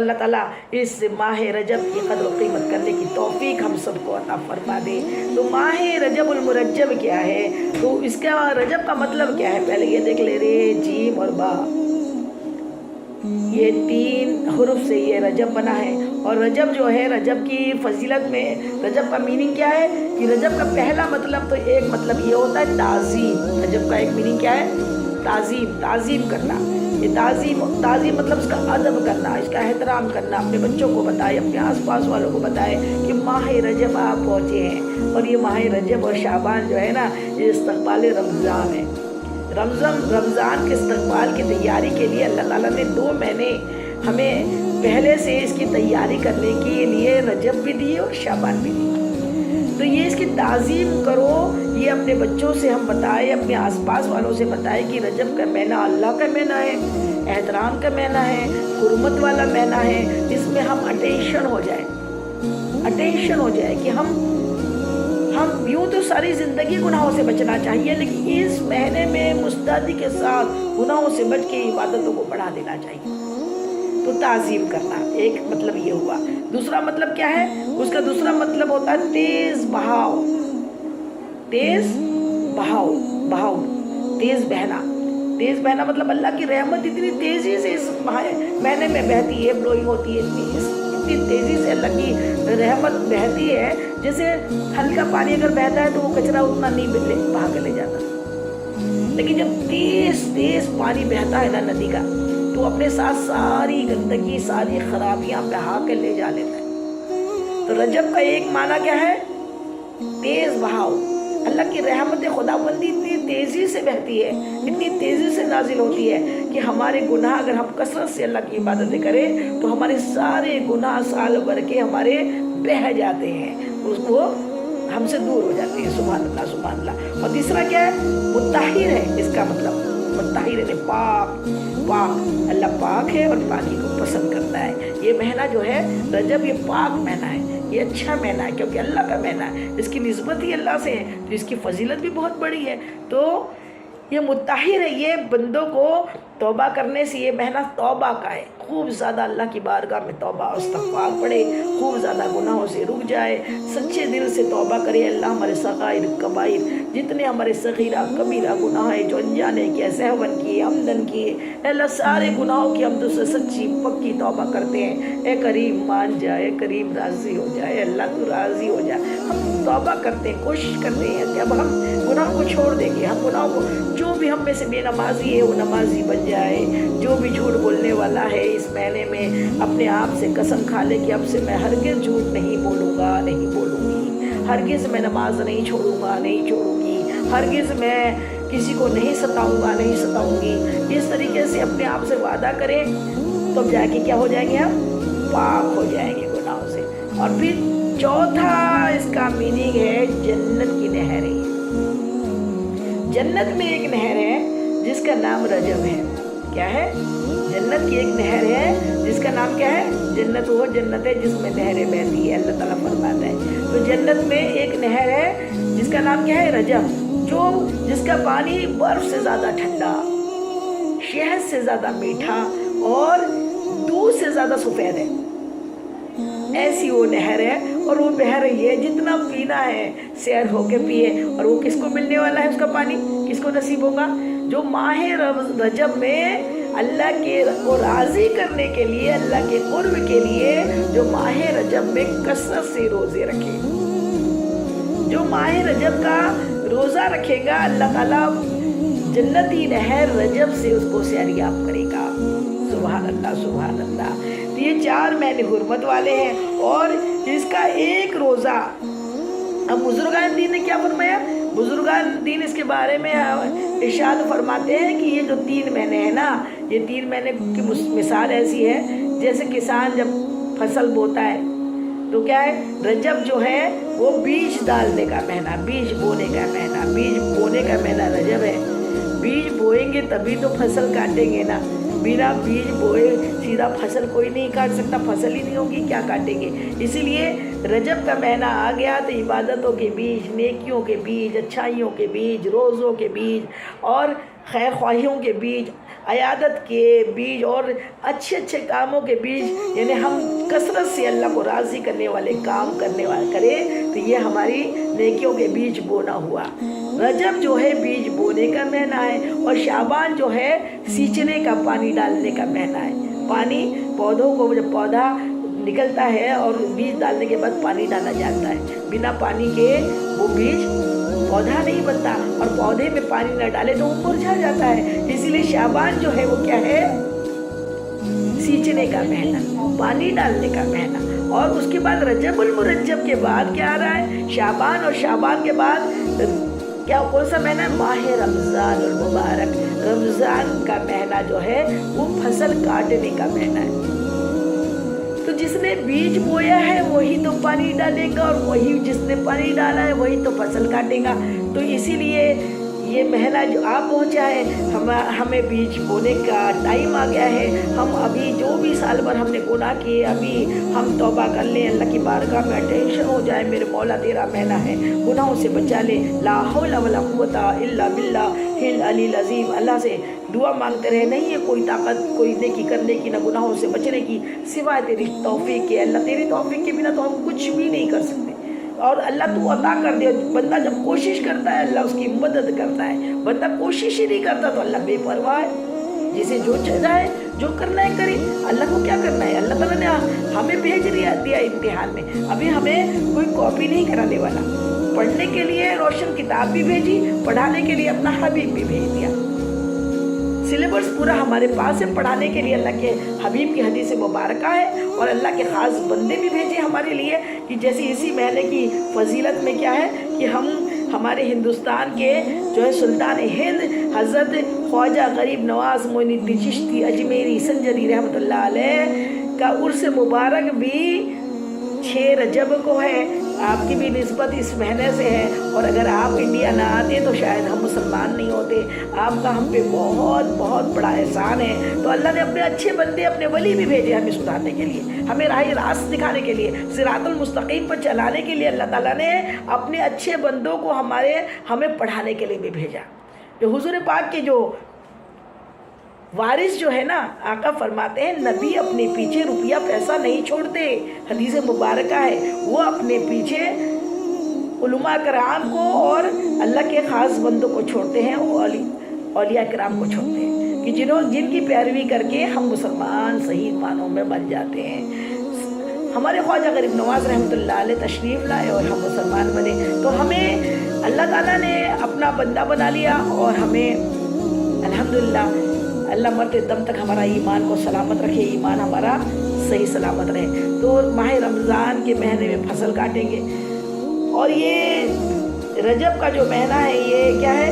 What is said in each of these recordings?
اللہ تعالیٰ اس ماہ رجب کی قدر و قیمت کرنے کی توفیق ہم سب کو عطا فرما دے۔ تو ماہ رجب المرجب کیا ہے؟ تو اس کا رجب کا مطلب کیا ہے؟ پہلے یہ دیکھ لے رہے، جیم اور با، یہ 3 حروف سے یہ رجب بنا ہے۔ اور رجب جو ہے، رجب کی فضیلت میں رجب کا میننگ کیا ہے کہ رجب کا پہلا مطلب تو ایک مطلب یہ ہوتا ہے تعظیم۔ رجب کا ایک میننگ کیا ہے؟ تعظیم کرنا۔ یہ تعظیم مطلب اس کا ادب کرنا، اس کا احترام کرنا، اپنے بچوں کو بتائے، اپنے آس پاس والوں کو بتائے کہ ماہ رجب آپ پہنچے ہیں۔ اور یہ ماہ رجب اور شعبان جو ہے نا، یہ استقبال رمضان ہے۔ رمضان کے استقبال کی تیاری کے لیے اللہ تعالیٰ نے 2 مہینے ہمیں پہلے سے اس کی تیاری کرنے کے لیے رجب بھی دی اور شعبان بھی دی۔ تو یہ اس کی تعظیم کرو، یہ اپنے بچوں سے ہم بتائیں، اپنے آس پاس والوں سے بتائیں کہ رجب کا مہینہ اللہ کا مہینہ ہے، احترام کا مہینہ ہے، حرمت والا مہینہ ہے۔ اس میں ہم اٹینشن ہو جائے کہ ہم یوں تو ساری زندگی گناہوں سے بچنا چاہیے، لیکن اس مہینے میں مستعدی کے ساتھ گناہوں سے بچ کے عبادتوں کو بڑھا دینا چاہیے۔ تو تعظیم کرنا ایک مطلب یہ ہوا۔ دوسرا مطلب کیا ہے؟ اس کا دوسرا مطلب ہوتا ہے تیز بہاؤ، تیز بہنا مطلب اللہ کی رحمت اتنی تیزی سے اس مہینے میں بہتی ہے، بلوئنگ ہوتی ہے، اتنی تیزی سے اللہ کی رحمت بہتی ہے، جیسے ہلکا پانی اگر بہتا ہے تو وہ کچرا اتنا نہیں بہا کے لے جاتا، لیکن جب تیز پانی بہتا ہے نا ندی کا، تو اپنے ساتھ ساری گندگی، ساری خرابیاں بہا کے لے جا لیتا ہے۔ تو رجب کا ایک معنی کیا ہے؟ تیز بہاؤ۔ اللہ کی رحمت خداوندی اتنی تیزی سے بہتی ہے، اتنی تیزی سے نازل ہوتی ہے کہ ہمارے گناہ اگر ہم کثرت سے اللہ کی عبادتیں کریں تو ہمارے سارے گناہ سال بھر کے ہمارے بہہ جاتے ہیں، اس کو ہم سے دور ہو جاتے ہیں۔ سبحان اللہ، سبحان اللہ۔ اور تیسرا کیا ہے؟ مطہر ہے۔ اس کا مطلب مطہر ہے، پاک۔ اللہ پاک ہے اور پاکی کو پسند کرتا ہے۔ یہ مہینہ جو ہے رجب، یہ پاک مہینہ ہے، یہ اچھا مہینہ ہے کیونکہ اللہ کا مہینہ ہے، اس کی نسبت ہی اللہ سے ہے، تو اس کی فضیلت بھی بہت بڑی ہے۔ تو یہ مطہر ہے، یہ بندوں کو توبہ کرنے سے، یہ مہینہ توبہ کا ہے۔ خوب زیادہ اللہ کی بارگاہ میں توبہ اور استغفار پڑھے، خوب زیادہ گناہوں سے رک جائے، سچے دل سے توبہ کرے۔ اللہ ہمارے صغائر کبائر، جتنے ہمارے صغیرہ کبیرہ گناہ ہیں جو انجانے کیے، سہون کیے، عمدن کیے، اللہ سارے گناہوں کی ہم تو سے سچی پکی توبہ کرتے ہیں۔ اے کریم مان جائے، اے کریم راضی ہو جائے، اللہ تو راضی ہو جائے۔ ہم توبہ کرتے ہیں، کوشش کرتے ہیں کہ اب ہم گناہ کو چھوڑ دیں گے، ہم گناہ کو، جو بھی ہم میں سے بے نمازی ہے وہ نمازی بن جائے، جو بھی جھوٹ بولنے والا ہے اس مہینے میں اپنے آپ سے قسم کھا لے کہ اب سے میں ہرگز جھوٹ نہیں بولوں گا، نہیں بولوں گی، ہرگز میں نماز نہیں چھوڑوں گا، نہیں چھوڑوں گی، ہرگز میں کسی کو نہیں ستاؤں گا، نہیں ستاؤں گی۔ اس طریقے سے اپنے آپ سے وعدہ کریں تو جا کے کیا ہو جائیں گے؟ ہم پاک ہو جائیں گے گناہوں سے۔ اور پھر چوتھا اس کا میننگ ہے جنت کی نہریں۔ جنت میں ایک نہر ہے جس کا نام رجب ہے۔ کیا ہے؟ جنت کی ایک نہر ہے جس کا نام کیا ہے؟ جنت، وہ جنت ہے جس میں نہریں بہتی ہے، اللہ تعالیٰ فرماتا ہے۔ تو جنت میں ایک نہر ہے جس کا نام کیا ہے؟ رجب، جس کا پانی برف سے زیادہ ٹھنڈا، شہد سے زیادہ میٹھا اور دودھ سے زیادہ سفید ہے۔ ایسی وہ نہر ہے اور وہ بہہ رہی ہے، جتنا پینا ہے سیر ہو کے پیے۔ اور وہ کس کو ملنے والا ہے؟ اس کا پانی کس کو نصیب ہوگا؟ جو ماہ رجب میں اللہ کے کو راضی کرنے کے لیے، اللہ کے قرب کے لیے جو ماہ رجب میں کثرت سے روزے رکھے، جو ماہ رجب کا روزہ رکھے گا، اللہ تعالیٰ جنتی نہر رجب سے اس کو سیریاب کرے گا۔ سبحان اللہ، سبحان اللہ۔ تو یہ 4 مہینے حرمت والے ہیں اور اس کا ایک روزہ، اب بزرگان دین نے کیا فرمایا؟ بزرگان دین اس کے بارے میں ارشاد فرماتے ہیں کہ یہ جو 3 مہینے ہیں نا، یہ 3 مہینے کی مثال ایسی ہے جیسے کسان جب فصل بوتا ہے تو کیا ہے؟ رجب جو ہے وہ بیج ڈالنے کا مہینہ، بیج بونے کا مہینہ، بیج بونے کا مہینہ رجب ہے۔ بیج بوئیں گے تبھی تو فصل کاٹیں گے نا، بنا بیج بوئے سیدھا فصل کوئی نہیں کاٹ سکتا، فصل ہی نہیں ہوگی، کیا کاٹیں گے؟ اسی لیے رجب کا مہینہ آ گیا تو عبادتوں کے بیج، نیکیوں کے بیج، اچھائیوں کے بیج، روزوں کے بیج اور خیر خواہیوں کے بیج، عیادت کے بیج اور اچھے اچھے کاموں کے بیج، یعنی ہم کثرت سے اللہ کو راضی کرنے والے کام کرنے والے کریں تو یہ ہماری نیکیوں کے بیج بونا ہوا۔ رجب جو ہے بیج بونے کا مہینہ ہے، اور شعبان جو ہے سینچنے کا، پانی ڈالنے کا مہینہ ہے۔ پانی پودوں کو، جب پودا نکلتا ہے اور بیج ڈالنے کے بعد پانی ڈالا جاتا ہے، بنا پانی کے وہ بیج پودا نہیں بنتا، اور پودے میں پانی نہ ڈالے تو وہ مرجھا جاتا ہے۔ اسی لیے شعبان جو ہے وہ کیا ہے؟ سینچنے کا مہینہ، پانی ڈالنے کا مہینہ۔ اور اس کے بعد رجب المرجب کے بعد کیا آ رہا ہے؟ شعبان، اور شعبان کے بعد کیا کون سا مہینہ ہے؟ ماہ رمضان المبارک۔ رمضان کا مہینہ جو ہے وہ فصل کاٹنے کا مہینہ ہے۔ تو جس نے بیج بویا ہے وہی تو پانی ڈالے گا، اور وہی جس نے پانی ڈالا ہے وہی تو فصل کاٹے گا۔ تو اسی لیے یہ مہینہ جو آپ پہنچا ہے، ہمیں بیج بونے کا ٹائم آ گیا ہے۔ ہم ابھی جو بھی سال بھر ہم نے گناہ کیے، ابھی ہم توبہ کر لیں، اللہ کی بارگاہ میں اٹینشن ہو جائے، میرے مولا تیرا مہینہ ہے، گناہوں سے بچا لے۔ لا حول ولا قوت الا باللہ العلی العظیم۔ اللہ سے دعا مانگتے رہے، نہیں ہے کوئی طاقت کوئی نیکی کرنے کی، نہ گناہوں سے بچنے کی، سوائے تیری توفیق کے۔ اللہ تیری توفیق کے بنا تو ہم کچھ بھی نہیں کر سکتے، اور اللہ تو عطا کر دے۔ بندہ جب کوشش کرتا ہے اللہ اس کی مدد کرتا ہے، بندہ کوشش ہی نہیں کرتا تو اللہ بے پرواہ ہے، جسے جو چاہے جو کرنا ہے کرے۔ اللہ کو کیا کرنا ہے؟ اللہ تعالیٰ نے ہمیں بھیج دیا امتحان میں، ابھی ہمیں کوئی کاپی نہیں کرانے والا، پڑھنے کے لیے روشن کتاب بھی بھیجی، پڑھانے کے لیے اپنا حبیب بھی بھیج دیا۔ سلیبس پورا ہمارے پاس ہے، پڑھانے کے لیے اللہ کے حبیب کی حدیث مبارکہ ہے، اور اللہ کے خاص بندے بھی بھیجے ہمارے لیے، کہ جیسے اسی مہینے کی فضیلت میں کیا ہے کہ ہمارے ہندوستان کے جو ہے سلطان ہند حضرت خواجہ غریب نواز معین الدین چشتی اجمیری سنجری رحمۃ اللہ علیہ کا عرس مبارک بھی 6 رجب کو ہے۔ آپ کی بھی نسبت اس مہینے سے ہے، اور اگر آپ انڈیا نہ آتے تو شاید ہم مسلمان نہیں ہوتے۔ آپ کا ہم پہ بہت بہت بڑا احسان ہے۔ تو اللہ نے اپنے اچھے بندے، اپنے ولی بھی بھیجے ہمیں سدھارنے کے لیے، ہمیں راہ راست دکھانے کے لیے، صراط المستقیم پر چلانے کے لیے۔ اللہ تعالیٰ نے اپنے اچھے بندوں کو ہمیں پڑھانے کے لیے بھی بھیجا۔ جو حضور پاک کے جو وارث جو ہے نا، آقا فرماتے ہیں نبی اپنے پیچھے روپیہ پیسہ نہیں چھوڑتے، حدیث مبارکہ ہے، وہ اپنے پیچھے علماء کرام کو اور اللہ کے خاص بندوں کو چھوڑتے ہیں، اولیاء کرام کو چھوڑتے ہیں، کہ جن کی پیروی کر کے ہم مسلمان صحیح معنوں میں بن جاتے ہیں۔ ہمارے خواجہ غریب نواز رحمۃ اللہ علیہ تشریف لائے اور ہم مسلمان بنے، تو ہمیں اللہ تعالیٰ نے اپنا بندہ بنا لیا، اور ہمیں الحمدللہ اللہ مرتے دم تک ہمارا ایمان کو سلامت رکھے، ایمان ہمارا صحیح سلامت رہے۔ تو ماہ رمضان کے مہینے میں فصل کاٹیں گے، اور یہ رجب کا جو مہینہ ہے یہ کیا ہے؟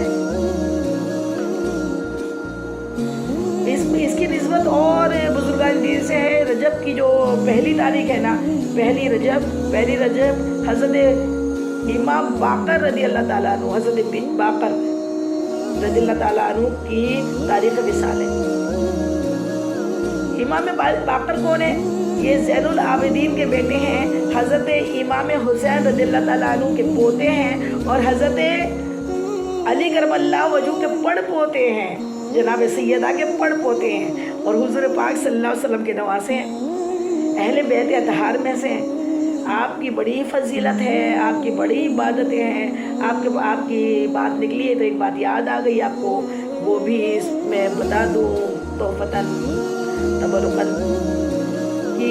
اس کی نسبت اور بزرگان دین سے ہے۔ رجب کی جو پہلی تاریخ ہے نا، پہلی رجب حضرت امام باقر رضی اللہ تعالیٰ عنہ، حضرت باقر رضی اللہ تعالیٰ عنہ کی تاریخ وصال ہے۔ امام باقر کون ہے؟ یہ زین العابدین کے بیٹے ہیں، حضرت امام حسین رضی اللہ تعالیٰ عنہ کے پوتے ہیں، اور حضرت علی کرم اللہ وجہ کے پڑ پوتے ہیں، جناب سیدہ کے پڑ پوتے ہیں، اور حضور پاک صلی اللہ علیہ وسلم کے نواسے ہیں، اہل بیت اطہار میں سے ہیں۔ آپ کی بڑی فضیلت ہے، آپ کی بڑی عبادتیں ہیں۔ آپ کی بات نکلی ہے تو ایک بات یاد آ گئی آپ کو، وہ بھی اس میں بتا دوں توفتاً تبرکاً، کہ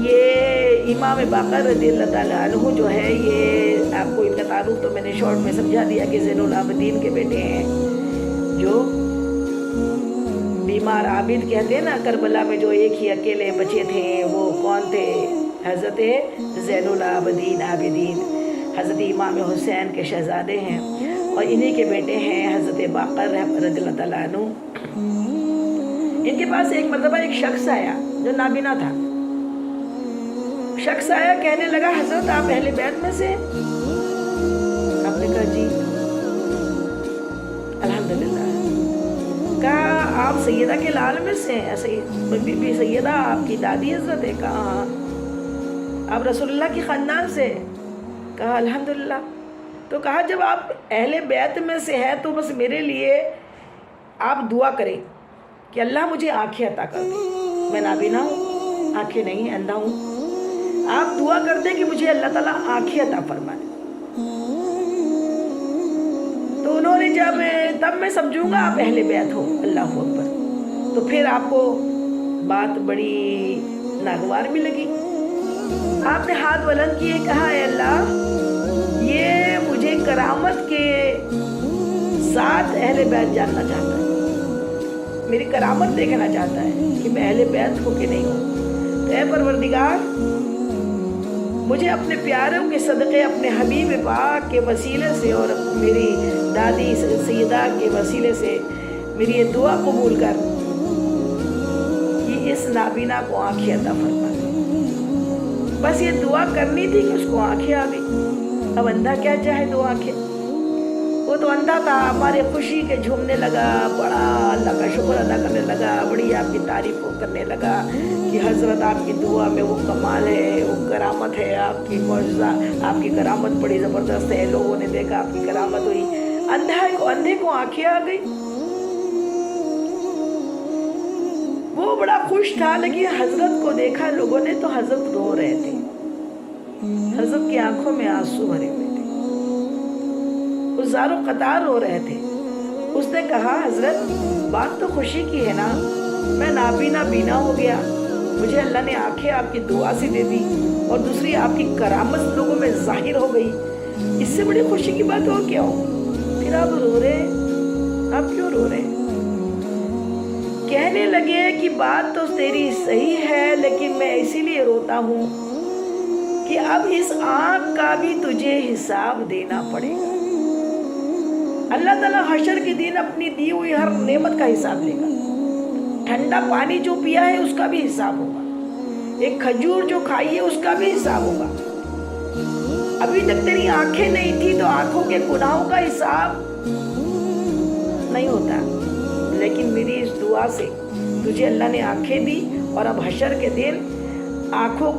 یہ امام باقر رضی اللہ تعالیٰ عنہ جو ہے، یہ آپ کو ان کا تعارف تو میں نے شارٹ میں سمجھا دیا کہ زین العابدین کے بیٹے ہیں، جو بیمار عابد کہتے ہیں نا، کربلا میں جو ایک ہی اکیلے بچے تھے، وہ کون تھے؟ حضرت زین العابدین عابدین، حضرت امام حسین کے شہزادے ہیں، اور انہی کے بیٹے ہیں حضرت باقر رضی اللہ تعالیٰ عنہ۔ ان کے پاس ایک مرتبہ ایک شخص آیا جو نابینا تھا۔ شخص آیا، کہنے لگا حضرت آپ اہل بیت میں سے؟ آپ نے کہا جی۔ الحمدللہ۔ کہا آپ سیدہ کے لال میں سے ہیں؟ بی بی سیدہ آپ کی دادی حضرت ہے؟ کہا ہاں۔ آپ رسول اللہ کی خاندان سے؟ کہا الحمدللہ۔ تو کہا جب آپ اہل بیت میں سے ہیں تو بس میرے لیے آپ دعا کریں، کہ اللہ مجھے آنکھیں عطا کر دے، میں نابینا ہوں، آنکھیں نہیں ہیں، اندھا ہوں. آپ دعا کر دیں کہ مجھے اللہ تعالیٰ آنکھیں عطا فرمائے. تو انہوں نے تب میں سمجھوں گا آپ اہل بیت ہو. اللہ اکبر. تو پھر آپ کو بات بڑی ناگوار بھی لگی. آپ نے ہاتھ بلند کیے، کہا اے اللہ، یہ مجھے کرامت کے ساتھ اہل بیت جاننا چاہتا ہے، میری کرامت دیکھنا چاہتا ہے کہ میں اہل بیت ہو کہ نہیں ہوں. تو اے پروردگار، مجھے اپنے پیاروں کے صدقے، اپنے حبیب پاک کے وسیلے سے اور میری دادی سیدہ کے وسیلے سے میری یہ دعا قبول کر کہ اس نابینا کو آنکھیں عطا فرما دے. بس یہ دعا کرنی تھی کہ اس کو آنکھیں آ گئی. اب اندھا کیا چاہے دو آنکھیں؟ وہ تو اندھا تھا، ہمارے خوشی کے جھومنے لگا، بڑا اللہ کا شکر ادا کرنے لگا، بڑی آپ کی تعریف کرنے لگا کہ حضرت آپ کی دعا میں وہ کمال ہے، وہ کرامت ہے، آپ کی معجزہ، آپ کی کرامت بڑی زبردست ہے. لوگوں نے دیکھا آپ کی کرامت ہوئی. اندھے کو آنکھیں آ گئی. وہ بڑا خوش تھا، لیکن حضرت کو دیکھا لوگوں نے تو حضرت رو رہے تھے. حضرت کی آنکھوں میں آنسو بھرے ہوئے تھے، وہ زاروں قطار رو رہے تھے. اس نے کہا حضرت بات تو خوشی کی ہے نا، میں نابینا بینا ہو گیا، مجھے اللہ نے آنکھیں آپ کی دعا سے دے دی، اور دوسری آپ کی کرامت لوگوں میں ظاہر ہو گئی. اس سے بڑی خوشی کی بات اور کیا ہو؟ پھر آپ رو رہے، آپ کیوں رو رہے؟ کہنے لگے کہ بات تو تیری صحیح ہے، لیکن میں اسی لیے روتا ہوں کہ اب اس آنکھ کا بھی تجھے حساب دینا پڑے گا. اللہ تعالیٰ حشر کے دن اپنی دی ہوئی ہر نعمت کا حساب لے گا. ٹھنڈا پانی جو پیا ہے اس کا بھی حساب ہوگا، ایک کھجور جو کھائی ہے اس کا بھی حساب ہوگا. ابھی تک تیری آنکھیں نہیں تھی تو آنکھوں کے گناہوں کا حساب نہیں ہوتا، لیکن میری اس دعا سے تجھے اللہ نے آنکھیں دی، اور اب حشر کے دن آنکھوں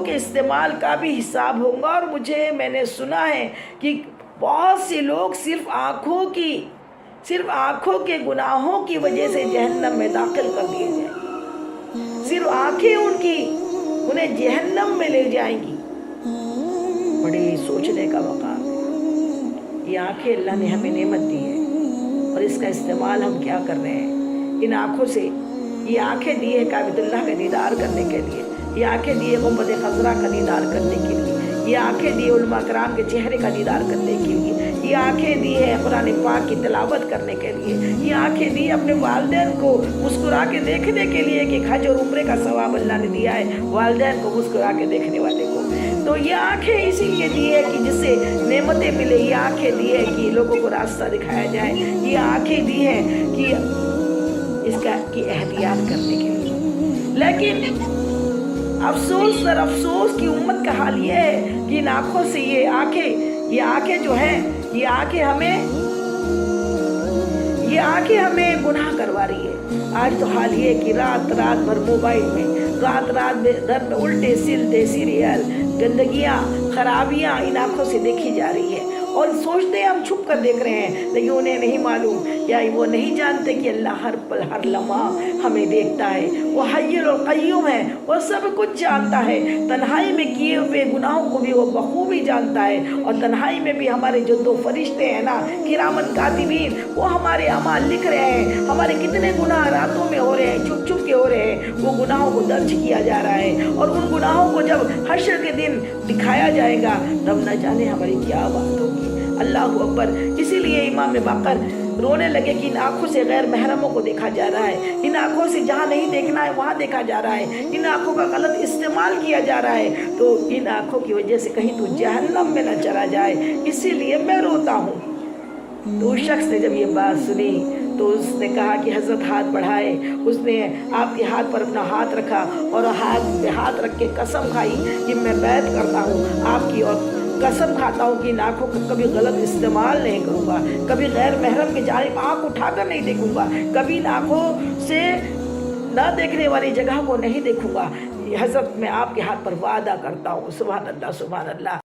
کے استعمال کا بھی حساب ہوگا. اور میں نے سنا ہے کہ بہت سے لوگ صرف آنکھوں کے گناہوں کی وجہ سے جہنم میں داخل کر دیے جائیں گے. صرف آنکھیں انہیں جہنم میں لے جائیں گی. بڑی سوچنے کا مقام ہے. یہ آنکھیں اللہ نے ہمیں نعمت دی ہے، اور اس کا استعمال ہم کیا کر رہے ہیں؟ ان آنکھوں سے، یہ آنکھیں دی ہے کعبۃ اللہ کا دیدار کرنے کے لیے، یہ آنکھیں دی ہے گنبد خضرا کا دیدار کرنے کے لیے، یہ آنکھیں دی ہے علماء کرام کے چہرے کا دیدار کرنے کے لیے، یہ آنکھیں دی ہے قرآن پاک کی تلاوت کرنے کے لیے، یہ آنکھیں دی اپنے والدین کو مسکرا کے دیکھنے کے لیے کہ حج اور عمرے کا ثواب اللہ نے دیا ہے والدین کو مسکرا کے دیکھنے والے کو. تو یہ آنکھیں اسی لیے دی ہے کہ جس سے نعمتیں ملے. یہ آنکھیں دی ہے کہ لوگوں کو راستہ دکھایا جائے. یہ آنکھیں دی ہے کہ اس کا کی احتیاط کرنے کے لیے. لیکن افسوس کی امت کا حال یہ ہے کہ ان آنکھوں سے یہ آنکھیں جو ہیں، یہ آنکھیں ہمیں گناہ کروا رہی ہے. آج تو حال یہ ہے کہ رات بھر موبائل میں، رات بھر میں الٹے سلتے سیریل، گندگیاں، خرابیاں ان آنکھوں سے دیکھی جا رہی ہے. اور سوچتے ہیں ہم چھپ کر دیکھ رہے ہیں، لیکن انہیں نہیں معلوم، یا وہ نہیں جانتے کہ اللہ ہر پل ہر لمحہ ہمیں دیکھتا ہے. وہ حی اور قیوم ہے، وہ سب کچھ جانتا ہے. تنہائی میں کیے ہوئے گناہوں کو بھی وہ بخوبی جانتا ہے، اور تنہائی میں بھی ہمارے جو دو فرشتے ہیں نا، کرامن کاتبین، وہ ہمارے اعمال لکھ رہے ہیں. ہمارے کتنے گناہ راتوں میں ہو رہے ہیں، چھپ چھپ کے ہو رہے ہیں، وہ گناہوں کو درج کیا جا رہا ہے. اور ان گناہوں کو جب حشر کے دن دکھایا جائے گا تب نہ جانے ہماری کیا بات ہوگی. اللہ اکبر. اسی لیے امام باقر رونے لگے کہ ان آنکھوں سے غیر محرموں کو دیکھا جا رہا ہے، ان آنکھوں سے جہاں نہیں دیکھنا ہے وہاں دیکھا جا رہا ہے، ان آنکھوں کا غلط استعمال کیا جا رہا ہے. تو ان آنکھوں کی وجہ سے کہیں تو جہنم میں نہ چلا جائے، اسی لیے میں روتا ہوں. تو اس شخص نے جب یہ بات سنی تو اس نے کہا کہ حضرت ہاتھ بڑھائے. اس نے آپ کے ہاتھ پر اپنا ہاتھ رکھا اور ہاتھ پہ ہاتھ رکھ کے قسم کھائی کہ میں بیعت کرتا ہوں آپ کی، اور قسم کھاتا ہوں کہ ان آنکھوں کا کبھی غلط استعمال نہیں کروں گا، کبھی غیر محرم کی جانب آنکھ اٹھا کر نہیں دیکھوں گا، کبھی ان آنکھوں سے نہ دیکھنے والی جگہ کو نہیں دیکھوں گا. حضرت میں آپ کے ہاتھ پر وعدہ کرتا ہوں. سبحان اللہ سبحان اللہ.